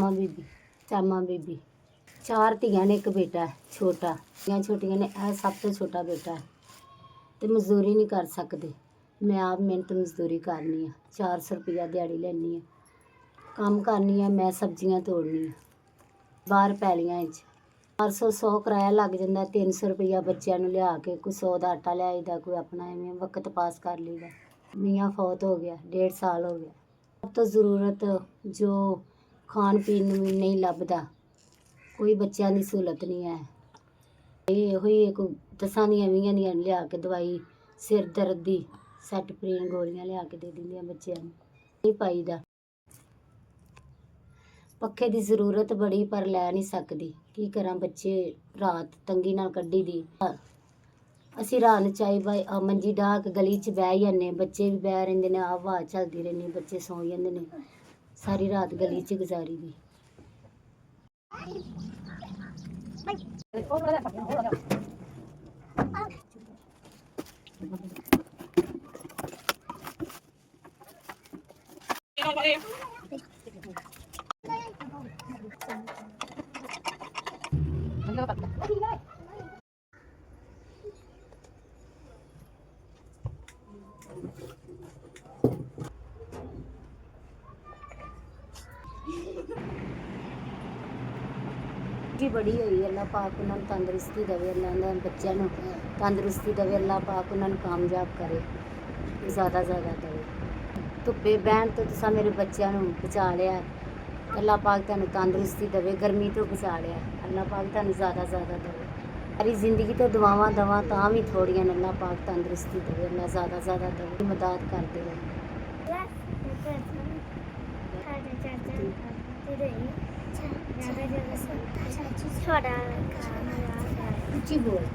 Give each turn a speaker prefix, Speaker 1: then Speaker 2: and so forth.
Speaker 1: ਚਾਮਾ ਬੀਬੀ 4 ਧੀਆਂ ਨੇ, 1 ਬੇਟਾ ਹੈ ਛੋਟਾ। ਧੀਆਂ ਛੋਟੀਆਂ ਨੇ, ਇਹ ਸਭ ਤੋਂ ਛੋਟਾ ਬੇਟਾ ਹੈ ਤੇ ਮਜ਼ਦੂਰੀ ਨਹੀਂ ਕਰ ਸਕਦੇ। ਮੈਂ ਆਪ ਮਿਹਨਤ ਮਜ਼ਦੂਰੀ ਕਰਨੀ ਆ, 400 ਰੁਪਇਆ ਦਿਹਾੜੀ ਲੈਣੀ ਆ, ਕੰਮ ਕਰਨੀ ਆ। ਮੈਂ ਸਬਜ਼ੀਆਂ ਤੋੜਨੀ ਆ ਬਾਹਰ ਪੈਲੀਆਂ 'ਚ। 400 ਕਿਰਾਇਆ ਲੱਗ ਜਾਂਦਾ, 300 ਰੁਪਇਆ ਬੱਚਿਆਂ ਨੂੰ ਲਿਆ ਕੇ ਕੋਈ 100 ਦਾ ਆਟਾ ਲਿਆਈਦਾ, ਕੋਈ ਆਪਣਾ ਐਵੇਂ ਵਕਤ ਪਾਸ ਕਰ ਲਈਦਾ। ਮੀਆਂ ਫੌਤ ਹੋ ਗਿਆ, 1.5 ਸਾਲ ਹੋ ਗਿਆ। ਸਭ ਤੋਂ ਜ਼ਰੂਰਤ ਜੋ ਖਾਣ ਪੀਣ ਨੂੰ ਵੀ ਨਹੀਂ ਲੱਭਦਾ, ਕੋਈ ਬੱਚਿਆਂ ਦੀ ਸਹੂਲਤ ਨਹੀਂ ਹੈ। ਇਹੋ ਹੀ ਇੱਕ 10 ਦੀਆਂ 20 ਦੀਆਂ ਲਿਆ ਕੇ ਦਵਾਈ ਸਿਰ ਦਰਦ ਦੀ ਸੈਟਪ੍ਰੀਨ ਗੋਲੀਆਂ ਲਿਆ ਕੇ ਦੇ ਦਿੰਦੀਆਂ ਬੱਚਿਆਂ ਨੂੰ, ਨਹੀਂ ਪਾਈਦਾ। ਪੱਖੇ ਦੀ ਜ਼ਰੂਰਤ ਬੜੀ ਪਰ ਲੈ ਨਹੀਂ ਸਕਦੀ, ਕੀ ਕਰਾਂ। ਬੱਚੇ ਰਾਤ ਤੰਗੀ ਨਾਲ ਕੱਢੀ ਦੀ। ਅਸੀਂ ਰਾਤ ਨੂੰ ਚਾਈ ਬਾਈ ਮੰਜੀ ਡਾਹ ਕੇ ਗਲੀ 'ਚ ਬਹਿ ਜਾਂਦੇ, ਬੱਚੇ ਵੀ ਬਹਿ ਰਹਿੰਦੇ ਨੇ, ਹਵਾ ਚੱਲਦੀ ਰਹਿੰਦੀ, ਬੱਚੇ ਸੌਂ ਜਾਂਦੇ ਨੇ। ਸਾਰੀ ਰਾਤ ਗਲੀ 'ਚ ਗੁਜ਼ਾਰੀ ਦੀ। ਜੀ ਬੜੀ ਹੋਈ, ਅੱਲਾ ਪਾਕ ਉਹਨਾਂ ਨੂੰ ਤੰਦਰੁਸਤੀ ਦੇਵੇ, ਅੱਲਾ ਦੇ ਬੱਚਿਆਂ ਨੂੰ ਤੰਦਰੁਸਤੀ ਦੇਵੇ, ਅੱਲਾ ਪਾਕ ਉਹਨਾਂ ਨੂੰ ਕਾਮਯਾਬ ਕਰੇ, ਜ਼ਿਆਦਾ ਦੇਵੇ। ਧੁੱਪੇ ਬਹਿਣ ਤੋਂ ਤੁਸੀਂ ਮੇਰੇ ਬੱਚਿਆਂ ਨੂੰ ਬਚਾ ਲਿਆ, ਅੱਲਾ ਪਾਕ ਤੁਹਾਨੂੰ ਤੰਦਰੁਸਤੀ ਦੇਵੇ, ਗਰਮੀ ਤੋਂ ਬਚਾ ਲਿਆ, ਅੱਲਾ ਪਾਕ ਤੁਹਾਨੂੰ ਜ਼ਿਆਦਾ ਦੇਵੇ। ਸਾਰੀ ਜ਼ਿੰਦਗੀ ਤੋਂ ਦੁਆਵਾਂ ਦਵਾਂ ਤਾਂ ਵੀ ਥੋੜ੍ਹੀਆਂ ਨੇ, ਅੱਲਾ ਪਾਕ ਤੰਦਰੁਸਤੀ ਦੇਵੇ, ਅੱਲਾ ਜ਼ਿਆਦਾ ਦੇਵੇ, ਮਦਦ ਕਰਦੇ ਰਹੇ। ਉੱਚੀ ਬੋਲ।